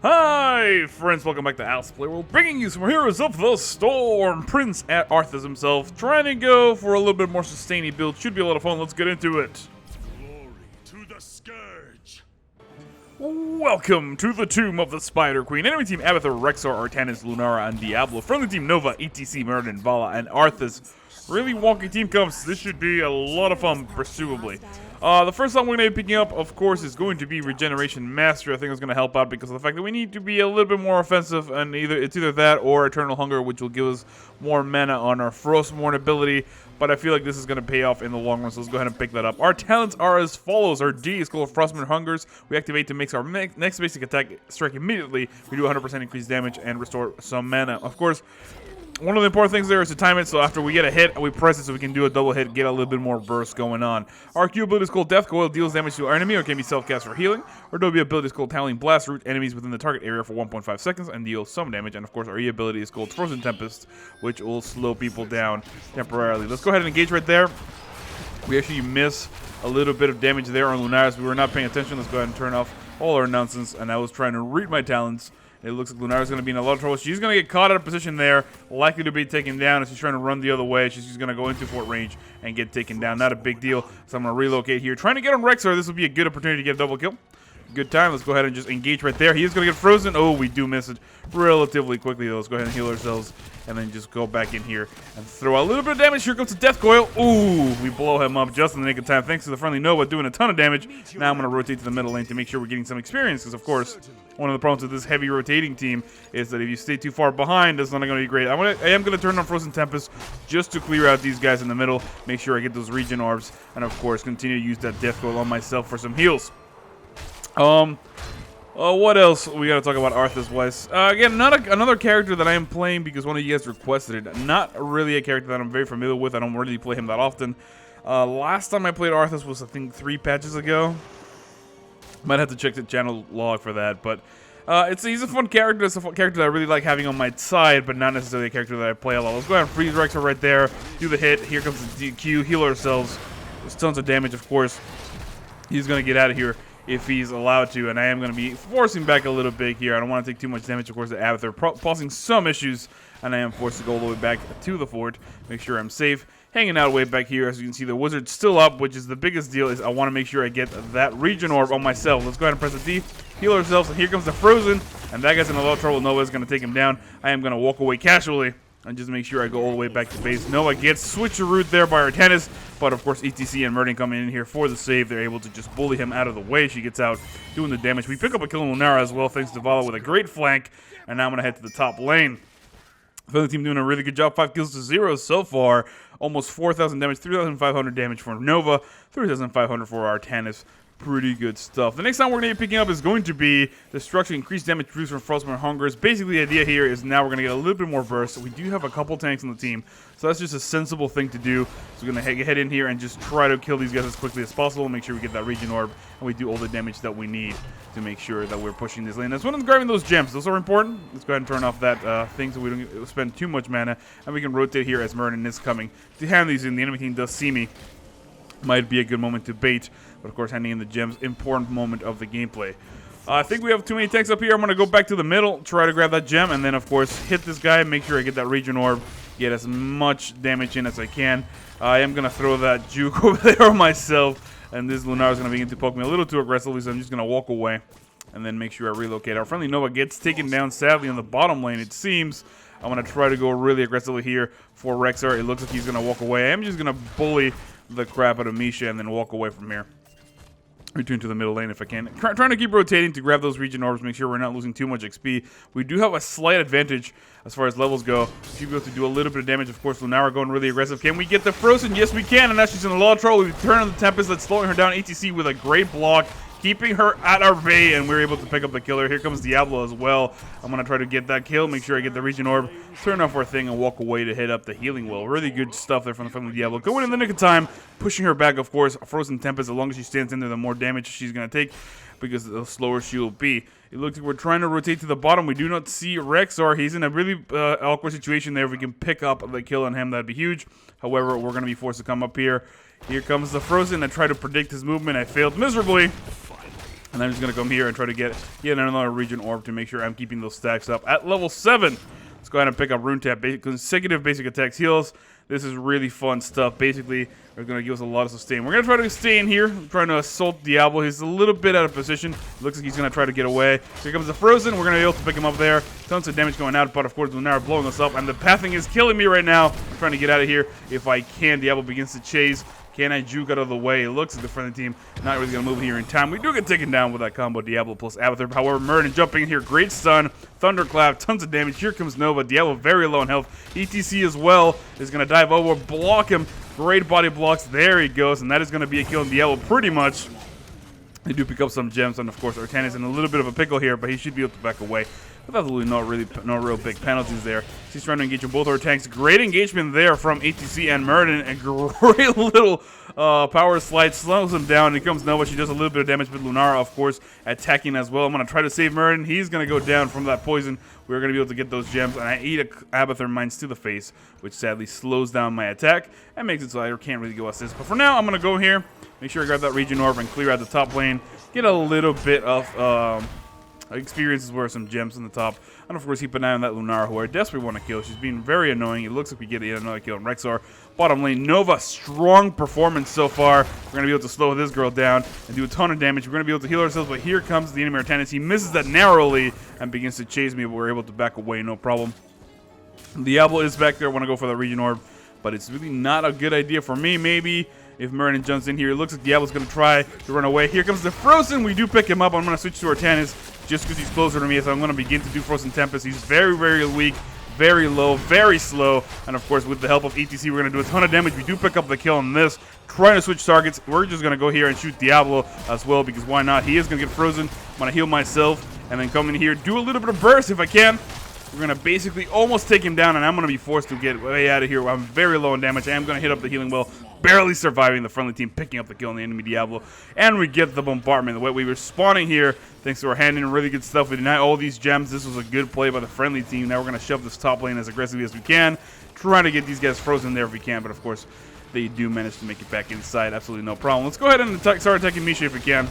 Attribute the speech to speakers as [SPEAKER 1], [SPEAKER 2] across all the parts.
[SPEAKER 1] Hi, friends. Welcome back to Playworld, bringing you some Heroes of the Storm. Prince at Arthas himself, trying to go for a little bit more sustaining build. Should be a lot of fun. Let's get into it.
[SPEAKER 2] Glory to the Scourge.
[SPEAKER 1] Welcome to the Tomb of the Spider Queen. Enemy team Abathur, Rexar, Artanis, Lunara, and Diablo. Friendly team Nova, ETC, Merlin, Vala, and Arthas. Really wonky team comps. This should be a lot of fun, presumably. The first song we're going to be picking up, of course, is going to be Regeneration Mastery. I think it's going to help out because of the fact that we need to be a little bit more offensive, and it's either that or Eternal Hunger, which will give us more mana on our Frostmourne ability. But I feel like this is going to pay off in the long run, so let's go ahead and pick that up. Our talents are as follows. Our D is called Frostmourne Hungers. We activate to make our next basic attack strike immediately. We do 100% increased damage and restore some mana. Of course, one of the important things there is to time it, so after we get a hit, we press it so we can do a double hit, get a little bit more burst going on. Our Q ability is called Death Coil, deals damage to our enemy, or can be self-cast for healing. Our W ability is called Howling Blast, root enemies within the target area for 1.5 seconds and deal some damage. And of course, our E ability is called Frozen Tempest, which will slow people down temporarily. Let's go ahead and engage right there. We actually miss a little bit of damage there on Lunaris. We were not paying attention. Let's go ahead and turn off all our nonsense, and I was trying to read my talents. It looks like Lunara's going to be in a lot of trouble. She's going to get caught out of position there, likely to be taken down as she's trying to run the other way. She's just going to go into fort range and get taken down. Not a big deal, so I'm going to relocate here. Trying to get on Rexar. This will be a good opportunity to get a double kill. Good time. Let's go ahead and just engage right there. He is going to get frozen. Oh, we do miss it relatively quickly, though. Let's go ahead and heal ourselves and then just go back in here and throw out a little bit of damage. Here comes the Death Coil. Ooh, we blow him up just in the nick of time. Thanks to the friendly Nova doing a ton of damage. Now I'm going to rotate to the middle lane to make sure we're getting some experience, because, of course, one of the problems with this heavy rotating team is that if you stay too far behind, that's not going to be great. I am going to turn on Frozen Tempest just to clear out these guys in the middle, make sure I get those regen orbs, and, of course, continue to use that Death Coil on myself for some heals. What else we gotta talk about Arthas-wise? Again, another character that I am playing because one of you guys requested it. Not really a character that I'm very familiar with. I don't really play him that often. Last time I played Arthas was, I think, 3 patches ago. Might have to check the channel log for that, but he's a fun character. It's a fun character that I really like having on my side, but not necessarily a character that I play a lot. Let's go ahead and freeze Rexar right there. Do the hit. Here comes the DQ. Heal ourselves. There's tons of damage, of course. He's gonna get out of here if he's allowed to, and I am going to be forcing back a little bit here. I don't want to take too much damage, of course, at Abathur, causing some issues, and I am forced to go all the way back to the fort, make sure I'm safe. Hanging out way back here, as you can see, the wizard's still up, which is the biggest deal, is I want to make sure I get that regen orb on myself. Let's go ahead and press the D, heal ourselves, and here comes the Frozen, and that guy's in a lot of trouble. Nova's going to take him down. I am going to walk away casually and just make sure I go all the way back to base. Nova gets switched a route there by Artanis, but of course ETC and Merlin coming in here for the save. They're able to just bully him out of the way. She gets out doing the damage. We pick up a kill on Lunara as well, thanks to Vala with a great flank, and now I'm going to head to the top lane. The other team doing a really good job. 5 kills to 0 so far. Almost 4,000 damage, 3,500 damage for Nova, 3,500 for Artanis. Pretty good stuff. The next time we're going to be picking up is going to be Destruction, increased damage produced from Frostmourne Hungers. Basically, the idea here is now we're going to get a little bit more burst. We do have a couple tanks on the team, so that's just a sensible thing to do. So we're going to head in here and just try to kill these guys as quickly as possible, make sure we get that regen orb, and we do all the damage that we need to make sure that we're pushing this lane. As well as grabbing those gems. Those are important. Let's go ahead and turn off that thing so we don't spend too much mana, and we can rotate here as Merlin is coming to hand these in. The enemy team does see me. Might be a good moment to bait, but of course handing in the gems, important moment of the gameplay. I think we have too many tanks up here. I'm going to go back to the middle, try to grab that gem, and then of course hit this guy, make sure I get that regen orb, get as much damage in as I can. I am going to throw that juke over there on myself, and this Lunar is going to begin to poke me a little too aggressively, so I'm just going to walk away and then make sure I relocate. Our friendly Nova gets taken down sadly on the bottom lane, it seems. I'm going to try to go really aggressively here for Rexar. It looks like he's going to walk away. I'm just going to bully the crap out of Misha and then walk away from here. Return to the middle lane if I can. Trying to keep rotating to grab those regen orbs, make sure we're not losing too much XP. We do have a slight advantage as far as levels go. Should be able to do a little bit of damage. Of course, Lunara going really aggressive. Can we get the Frozen? Yes, we can. And now she's in a lot of trouble. We turn on the Tempest. That's slowing her down. ATC with a great block, keeping her at our bay, and we're able to pick up the killer. Here comes Diablo as well. I'm going to try to get that kill, make sure I get the regen orb, turn off our thing, and walk away to hit up the healing well. Really good stuff there from the friendly Diablo. Going in the nick of time, pushing her back, of course. Frozen Tempest, the longer she stands in there, the more damage she's going to take, because the slower she will be. It looks like we're trying to rotate to the bottom. We do not see Rexar. He's in a really awkward situation there. If we can pick up the kill on him, that'd be huge. However, we're going to be forced to come up here. Here comes the Frozen. I tried to predict his movement. I failed miserably. And I'm just going to come here and try to get another region orb to make sure I'm keeping those stacks up at level 7. Let's go ahead and pick up Rune Tap. Consecutive basic attacks heals. This is really fun stuff. Basically, they're going to give us a lot of sustain. We're going to try to stay in here. I'm trying to assault Diablo. He's a little bit out of position. Looks like he's going to try to get away. Here comes the Frozen. We're going to be able to pick him up there. Tons of damage going out, but of course, Lunara blowing us up. And the pathing is killing me right now. I'm trying to get out of here if I can. Diablo begins to chase. Can I juke out of the way? It looks like the friendly team not really going to move here in time. We do get taken down with that combo, Diablo plus Abathur. However, Murden jumping in here. Great stun. Thunderclap. Tons of damage. Here comes Nova. Diablo very low in health. ETC as well is going to dive over, block him. Great body blocks. There he goes. And that is going to be a kill on Diablo pretty much. They do pick up some gems. And, of course, Arthas is in a little bit of a pickle here, but he should be able to back away. With absolutely no real big penalties there. He's trying to engage in both our tanks. Great engagement there from ATC and Murden. A great little power slide slows him down. Here comes Nova. She does a little bit of damage, but Lunara, of course, attacking as well. I'm going to try to save Murden. He's going to go down from that poison. We're going to be able to get those gems. And I eat a Abathur Mines to the face, which sadly slows down my attack and makes it so I can't really go assist. But for now, I'm going to go here. Make sure I grab that region orb and clear out the top lane. Get a little bit of experiences where some gems in the top. And of course, keep an eye on that Lunara, who I desperately want to kill. She's being very annoying. It looks like we get another kill on Rexar. Bottom lane, Nova, strong performance so far. We're going to be able to slow this girl down and do a ton of damage. We're going to be able to heal ourselves, but here comes the enemy Arthas. He misses that narrowly and begins to chase me, but we're able to back away, no problem. Diablo is back there. I want to go for the region orb, but it's really not a good idea for me. Maybe if Murden jumps in here, it looks like Diablo's going to try to run away. Here comes the Frozen. We do pick him up. I'm going to switch to Arthas just because he's closer to me, so I'm going to begin to do Frozen Tempest. He's very, very weak, very low, very slow, and of course, with the help of ETC, we're going to do a ton of damage. We do pick up the kill on this. Trying to switch targets. We're just going to go here and shoot Diablo as well, because why not? He is going to get frozen. I'm going to heal myself, and then come in here, do a little bit of burst if I can. We're going to basically almost take him down, and I'm going to be forced to get way out of here. I'm very low in damage. I am going to hit up the healing well, barely surviving the friendly team, picking up the kill on the enemy Diablo. And we get the bombardment. The way we were spawning here, thanks to our hand in really good stuff. We deny all these gems. This was a good play by the friendly team. Now we're going to shove this top lane as aggressively as we can, trying to get these guys frozen there if we can. But of course, they do manage to make it back inside. Absolutely no problem. Let's go ahead and start attacking Misha if we can.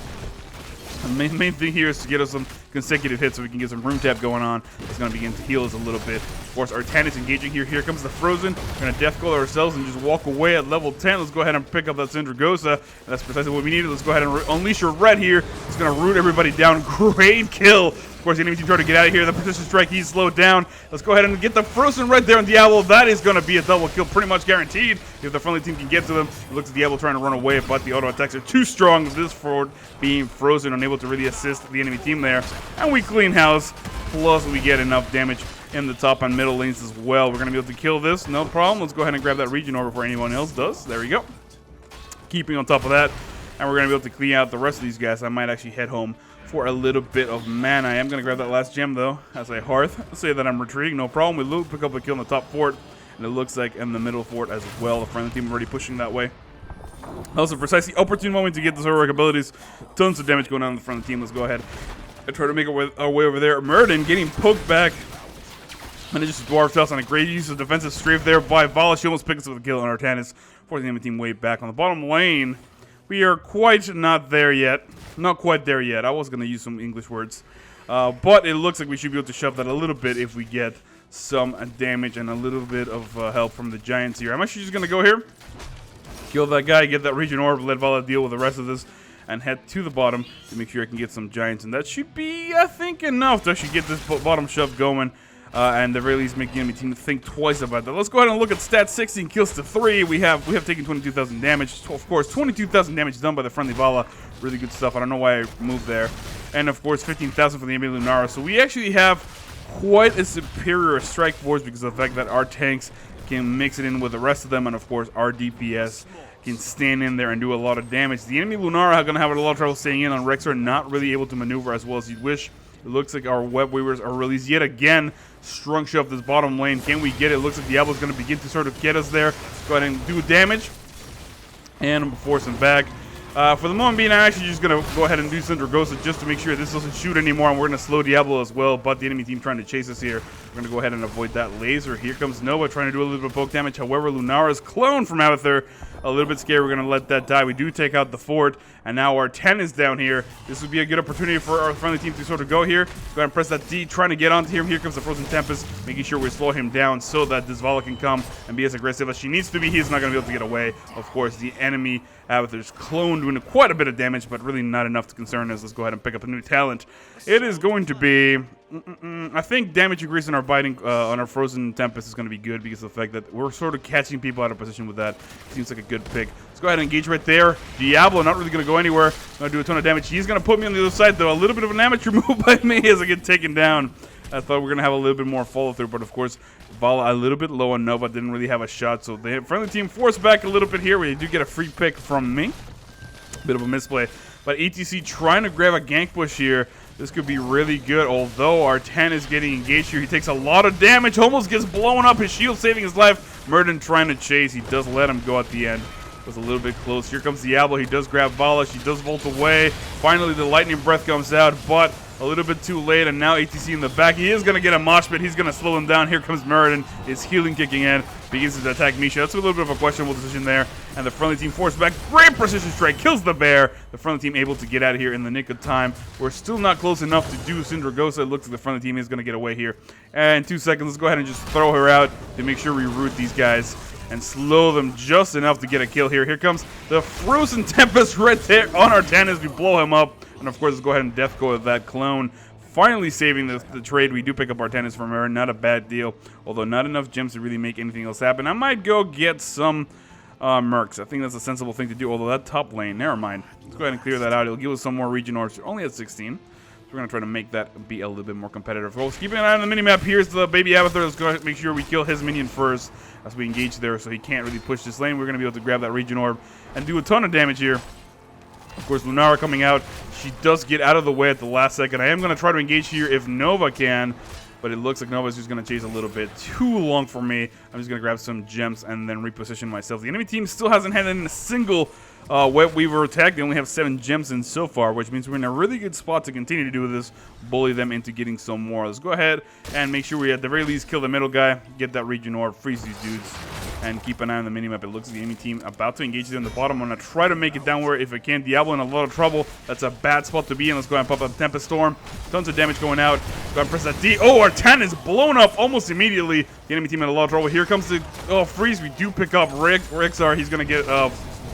[SPEAKER 1] The main thing here is to get us some consecutive hits so we can get some Rune Tap going on. It's going to begin to heal us a little bit. Of course, Arthas is engaging here. Here comes the Frozen. We're going to Death Glow ourselves and just walk away at level 10. Let's go ahead and pick up that Syndragosa. And that's precisely what we needed. Let's go ahead and unleash your red here. It's going to root everybody down. Great kill. Of course, the enemy team trying to get out of here. The precision strike, he's slowed down. Let's go ahead and get the Frozen right there on Diablo. That is going to be a double kill, pretty much guaranteed. If the friendly team can get to them, it looks like Diablo trying to run away, but the auto attacks are too strong. This forward being frozen, unable to really assist the enemy team there. And we clean house, plus we get enough damage in the top and middle lanes as well. We're going to be able to kill this, no problem. Let's go ahead and grab that region orb before anyone else does. There we go. Keeping on top of that, and we're going to be able to clean out the rest of these guys. I might actually head home for a little bit of mana. I am going to grab that last gem, though, as I hearth. Say that I'm retreating, no problem. We loot, pick up the kill in the top fort, and it looks like in the middle fort as well. The friendly team already pushing that way. Also, precisely opportune moment to get those heroic abilities. Tons of damage going on in the front of the team. Let's go ahead and try to make our way over there. Murden getting poked back. And it just dwarfs us on a great use of defensive strafe there by Vala. She almost picks us with a kill on Arthas, forcing the enemy team way back. On the bottom lane, we are quite not there yet. Not quite there yet. I was going to use some English words. But it looks like we should be able to shove that a little bit if we get some damage and a little bit of help from the Giants here. I'm actually just going to go here, kill that guy, get that region orb, let Vala deal with the rest of this, and head to the bottom to make sure I can get some Giants. And that should be, I think, enough to actually get this bottom shove going. And the very least make the enemy team think twice about that. Let's go ahead and look at stats. 16 kills to 3. We have taken 22,000 damage. Of course, 22,000 damage done by the friendly Vala. Really good stuff. I don't know why I moved there. And of course, 15,000 for the enemy Lunara. So we actually have quite a superior strike force because of the fact that our tanks can mix it in with the rest of them, and of course our DPS can stand in there and do a lot of damage. The enemy Lunara are going to have a lot of trouble staying in on Rexar, not really able to maneuver as well as you'd wish. It looks like our web weavers are released yet again. Strong shove this bottom lane. Can we get it? Looks like Diablo's going to begin to sort of get us there. Let's go ahead and do damage. And force him back. For the moment being, I'm actually just going to go ahead and do Syndragosa just to make sure this doesn't shoot anymore. And we're going to slow Diablo as well. But the enemy team trying to chase us here. We're going to go ahead and avoid that laser. Here comes Nova trying to do a little bit of poke damage. However, Lunara's clone from Abathur a little bit scared. We're going to let that die. We do take out the fort, and now our 10 is down here. This would be a good opportunity for our friendly team to sort of go here. Go ahead and press that D, trying to get onto him. Here comes the Frozen Tempest, making sure we slow him down so that this Vala can come and be as aggressive as she needs to be. He's not going to be able to get away. Of course, the enemy Avatar's clone doing quite a bit of damage, but really not enough to concern us. Let's go ahead and pick up a new talent. It is going to be... I think damage increase on our biting, on our Frozen Tempest is going to be good because of the fact that we're sort of catching people out of position with that. Seems like a good pick. Let's go ahead and engage right there. Diablo not really going to go anywhere. Going to do a ton of damage. He's going to put me on the other side, though. A little bit of an amateur move by me as I get taken down. I thought we were going to have a little bit more follow through, but of course, Vala a little bit low on Nova, didn't really have a shot. So the friendly team forced back a little bit here. We do get a free pick from me. Bit of a misplay. But ETC trying to grab a gank push here. This could be really good, although our 10 is getting engaged here. He takes a lot of damage, almost gets blown up. His shield saving his life. Murden trying to chase. He does let him go at the end. Was a little bit close. Here comes Diablo. He does grab Vala. She does vault away. Finally, the lightning breath comes out, but a little bit too late, and now ATC in the back. He is going to get a mosh pit. He's going to slow him down. Here comes Murden. His healing kicking in. Begins to attack Misha. That's a little bit of a questionable decision there. And the friendly team forced back. Great precision strike. Kills the bear. The friendly team able to get out of here in the nick of time. We're still not close enough to do Syndragosa. It looks like the friendly team is going to get away here. And 2 seconds. Let's go ahead and just throw her out to make sure we root these guys and slow them just enough to get a kill here. Here comes the Frozen Tempest right there on our 10 as we blow him up. And of course, let's go ahead and death go with that clone. Finally saving the trade. We do pick up our tennis from her. Not a bad deal. Although not enough gems to really make anything else happen. I might go get some mercs. I think that's a sensible thing to do. Although that top lane, never mind. Let's go ahead and clear that out. It'll give us some more region orbs. We're only at 16. So we're going to try to make that be a little bit more competitive. Folks, keeping an eye on the minimap. Here's the baby Avatar. Let's go ahead and make sure we kill his minion first as we engage there so he can't really push this lane. We're going to be able to grab that region orb and do a ton of damage here. Of course, Lunara coming out. She does get out of the way at the last second. I am going to try to engage here if Nova can, but it looks like Nova's just going to chase a little bit too long for me. I'm just going to grab some gems and then reposition myself. The enemy team still hasn't had in a single Web Weaver attack. They only have 7 gems in so far, which means we're in a really good spot to continue to do this, bully them into getting some more. Let's go ahead and make sure we at the very least kill the middle guy, get that region orb, freeze these dudes, and keep an eye on the minimap. It looks like the enemy team about to engage there in the bottom. I'm going to try to make it downward if I can. Diablo in a lot of trouble. That's a bad spot to be in. Let's go ahead and pop up Tempest Storm. Tons of damage going out. Go ahead and press that D. Oh, our 10 is blown up almost immediately. The enemy team in a lot of trouble. Here comes the freeze. We do pick up Rexar. He's going to get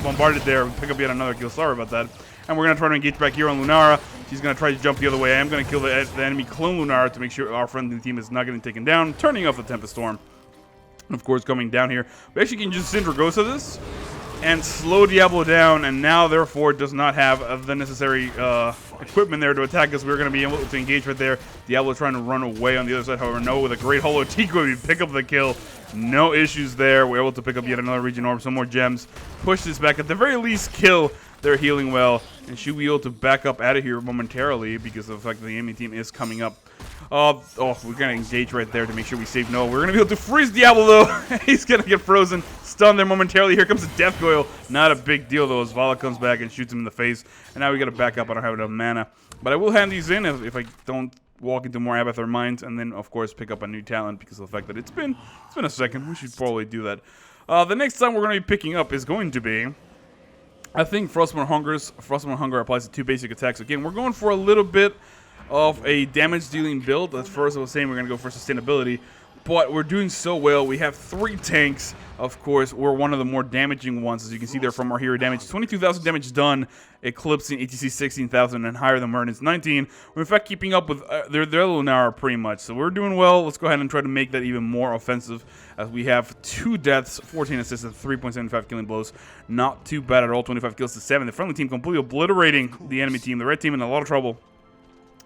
[SPEAKER 1] bombarded there. Pick up yet another kill. Sorry about that. And we're going to try to engage back here on Lunara. She's going to try to jump the other way. I am going to kill the enemy clone Lunara to make sure our friendly team is not getting taken down. Turning off the Tempest Storm. And of course, coming down here, we actually can just Syndragosa this and slow Diablo down, and now, therefore, does not have the necessary equipment there to attack us. We're going to be able to engage right there. Diablo trying to run away on the other side. However, no, with a great Holo Tico, we pick up the kill. No issues there. We're able to pick up yet another region orb, some more gems. Push this back. At the very least, kill. They're healing well. And should be able to back up out of here momentarily because of the fact that the enemy team is coming up. We're going to engage right there to make sure we save Noah. We're going to be able to freeze Diablo, though. He's going to get frozen, stunned there momentarily. Here comes the Death Coil. Not a big deal, though, as Vala comes back and shoots him in the face. And now we got to back up. I don't have enough mana. But I will hand these in if I don't walk into more Avatar Mines. And then, of course, pick up a new talent because of the fact that it's been a second. We should probably do that. The next time we're going to be picking up is going to be... I think Frostborn Hunger applies to 2 basic attacks. Again, we're going for a little bit of a damage-dealing build. At first, I was saying we're going to go for sustainability, but we're doing so well. We have 3 tanks. Of course, we're one of the more damaging ones, as you can see there from our hero damage. 22,000 damage done, eclipsing ETC 16,000 and higher than Merton's 19. We're in fact keeping up with their Lunara pretty much. So we're doing well. Let's go ahead and try to make that even more offensive, as we have 2 deaths, 14 assists, and 3.75 killing blows. Not too bad at all. 25 kills to 7. The friendly team completely obliterating the enemy team. The red team in a lot of trouble.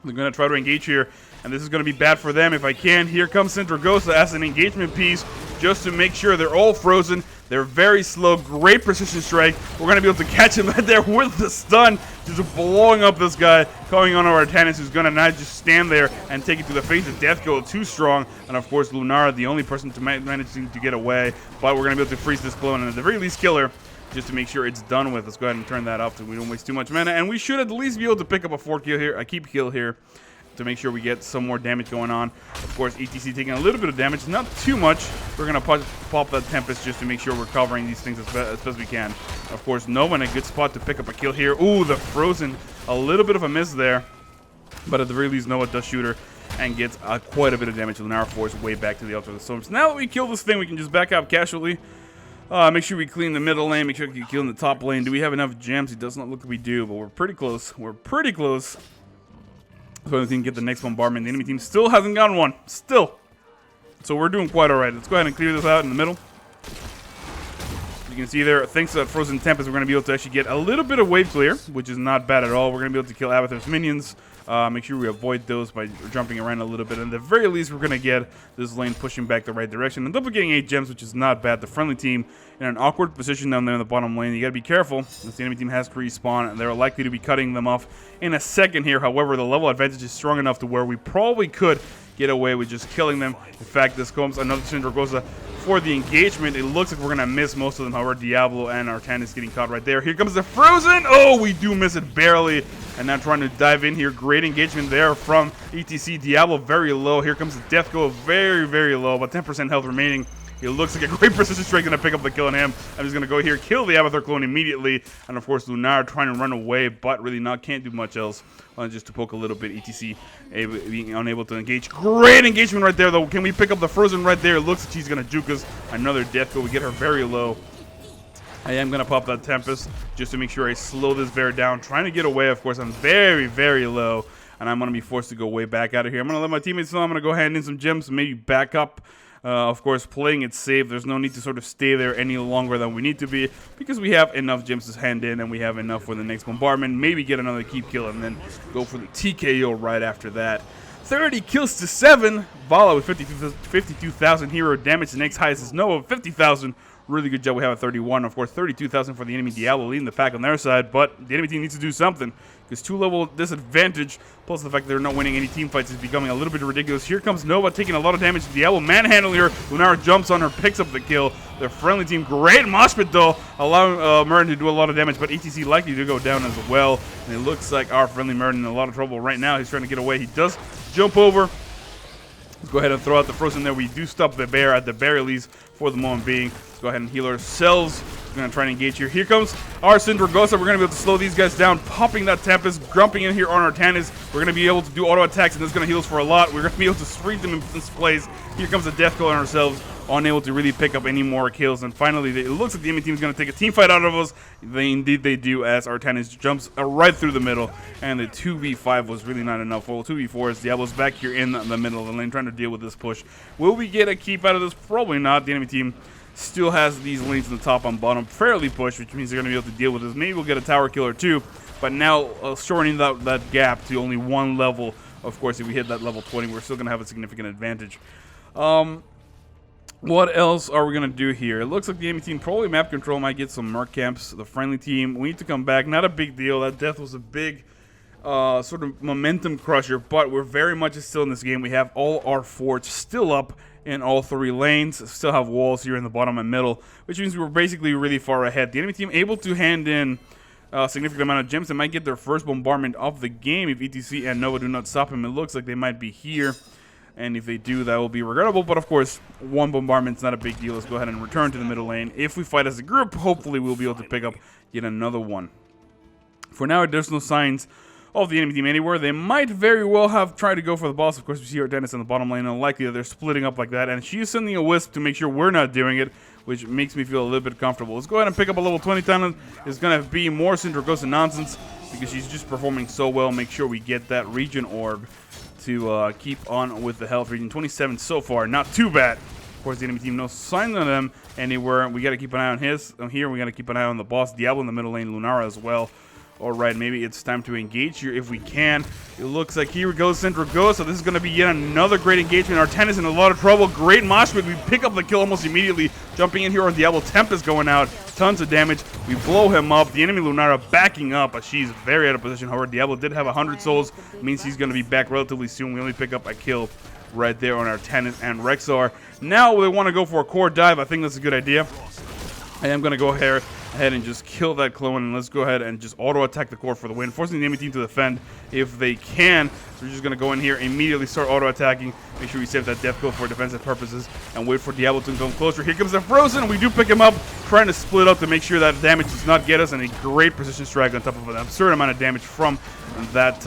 [SPEAKER 1] They're going to try to engage here, and this is going to be bad for them if I can. Here comes Syndragosa as an engagement piece just to make sure they're all frozen. They're very slow. Great precision strike. We're going to be able to catch him right there with the stun, just blowing up this guy, calling on our Arthas, who's going to not just stand there and take it to the face. The death go too strong, and of course Lunara, the only person to manage to get away. But we're going to be able to freeze this clone and at the very least kill her, just to make sure it's done with. Let's go ahead and turn that off so we don't waste too much mana. And we should at least be able to pick up a 4 kill here, a keep kill here, to make sure we get some more damage going on. Of course, ETC taking a little bit of damage, not too much. We're going to pop that Tempest just to make sure we're covering these things as best as we can. Of course, Nova in a good spot to pick up a kill here. Ooh, the Frozen, a little bit of a miss there. But at the very least, Nova does shoot her and gets quite a bit of damage. Lunara force way back to the altar of the storms. Now that we kill this thing, we can just back up casually. Make sure we clean the middle lane. Make sure we kill in the top lane. Do we have enough gems? It does not look like we do, but we're pretty close. We're pretty close. So we can get the next bombardment. The enemy team still hasn't gotten one. Still. So we're doing quite alright. Let's go ahead and clear this out in the middle. You can see there, thanks to that Frozen Tempest, we're going to be able to actually get a little bit of wave clear, which is not bad at all. We're going to be able to kill Avathar's minions. Make sure we avoid those by jumping around a little bit. And at the very least, we're going to get this lane pushing back the right direction. And double getting 8 gems, which is not bad. The friendly team in an awkward position down there in the bottom lane. You got to be careful, since the enemy team has to respawn, and they're likely to be cutting them off in a second here. However, the level advantage is strong enough to where we probably could get away with just killing them. In fact, this comes another Syndragosa for the engagement. It looks like we're going to miss most of them. However, Diablo and Arthas getting caught right there. Here comes the Frozen. Oh, we do miss it barely. And now trying to dive in here. Great engagement there from ETC. Diablo very low. Here comes the Death Go very, very low. About 10% health remaining. It looks like a great precision strike going to pick up the kill on him. I'm just going to go here, kill the Avatar clone immediately. And of course, Lunara trying to run away, but really can't do much else. Just to poke a little bit. ETC being unable to engage. Great engagement right there, though. Can we pick up the Frozen right there? It looks like she's going to juke us. Another Death Go. We get her very low. I am going to pop that Tempest just to make sure I slow this bear down. Trying to get away, of course. I'm very, very low. And I'm going to be forced to go way back out of here. I'm going to let my teammates know I'm going to go ahead and in some gems, maybe back up. Of course, playing it safe. There's no need to sort of stay there any longer than we need to be, because we have enough gems to hand in, and we have enough for the next bombardment. Maybe get another keep kill, and then go for the TKO right after that. 30 kills to 7. Vala with 52,000 hero damage. The next highest is Nova with 50,000. Really good job. We have a 31. Of course, 32,000 for the enemy. Diablo leading the pack on their side, but the enemy team needs to do something, because 2-level disadvantage, plus the fact that they're not winning any team fights, is becoming a little bit ridiculous. Here comes Nova taking a lot of damage. Diablo manhandling her. Lunara jumps on her, picks up the kill. The friendly team, great mosh pit though, allowing Merton to do a lot of damage, but ETC likely to go down as well. And it looks like our friendly Merton in a lot of trouble right now. He's trying to get away. He does jump over. Let's go ahead and throw out the Frozen there. We do stop the bear at the very least for the moment being. Let's go ahead and heal ourselves. We're going to try and engage here. Here comes our Syndragosa. We're going to be able to slow these guys down. Popping that Tempest, grumping in here on Arthas. We're going to be able to do auto attacks, and this is going to heal us for a lot. We're going to be able to freeze them in this place. Here comes the Death Go on ourselves. Unable to really pick up any more kills. And finally, it looks like the enemy team is going to take a team fight out of us. Indeed they do, as Arthas jumps right through the middle. And the 2v5 was really not enough. Well, 2v4 is Diablo's back here in the middle of the lane trying to deal with this push. Will we get a keep out of this? Probably not. The enemy team still has these lanes in the top and bottom fairly pushed, which means they're going to be able to deal with this. Maybe we'll get a tower kill or two. But now shortening that gap to only 1 level. Of course, if we hit that level 20, we're still going to have a significant advantage. What else are we going to do here? It looks like the enemy team, probably map control, might get some merc camps. The friendly team, we need to come back. Not a big deal. That death was a big sort of momentum crusher, but we're very much still in this game. We have all our forts still up in all 3 lanes. Still have walls here in the bottom and middle, which means we're basically really far ahead. The enemy team able to hand in a significant amount of gems. They might get their first bombardment of the game if ETC and Nova do not stop him. It looks like they might be here. And if they do, that will be regrettable. But of course, 1 bombardment's not a big deal. Let's go ahead and return to the middle lane. If we fight as a group, hopefully we'll be able to pick up yet another one. For now, there's no signs of the enemy team anywhere. They might very well have tried to go for the boss. Of course, we see Arthas in the bottom lane. Unlikely that they're splitting up like that. And she's sending a wisp to make sure we're not doing it, which makes me feel a little bit comfortable. Let's go ahead and pick up a level 20 talent. It's going to be more Syndragosa nonsense because she's just performing so well. Make sure we get that region orb to keep on with the health region. 27 so far, not too bad. Of course, the enemy team, no sign of them anywhere. We got to keep an eye on here. We got to keep an eye on the boss. Diablo in the middle lane, Lunara as well. All right, maybe it's time to engage here if we can. It looks like here we go, Syndragosa. So this is going to be yet another great engagement. Arthas is in a lot of trouble. Great mosh pit. We pick up the kill almost immediately. Jumping in here on Diablo. Tempest going out. Tons of damage. We blow him up. The enemy Lunara backing up, but she's very out of position. However, Diablo did have 100 souls. It means he's going to be back relatively soon. We only pick up a kill right there on Arthas and Rexar. Now they want to go for a core dive. I think that's a good idea. I am going to go ahead and just kill that clone, and let's go ahead and just auto-attack the core for the win, forcing the enemy team to defend if they can. So we're just going to go in here, immediately start auto-attacking, make sure we save that death kill for defensive purposes, and wait for Diablo to come closer. Here comes the Frozen, we do pick him up, trying to split up to make sure that damage does not get us, and a great precision strike on top of an absurd amount of damage from that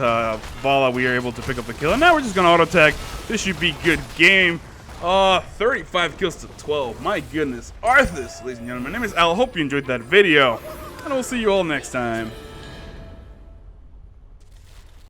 [SPEAKER 1] Vala. We are able to pick up the kill, and now we're just going to auto-attack. This should be good game. 35 kills to 12. My goodness. Arthas, ladies and gentlemen. My name is Al. Hope you enjoyed that video. And we'll see you all next time.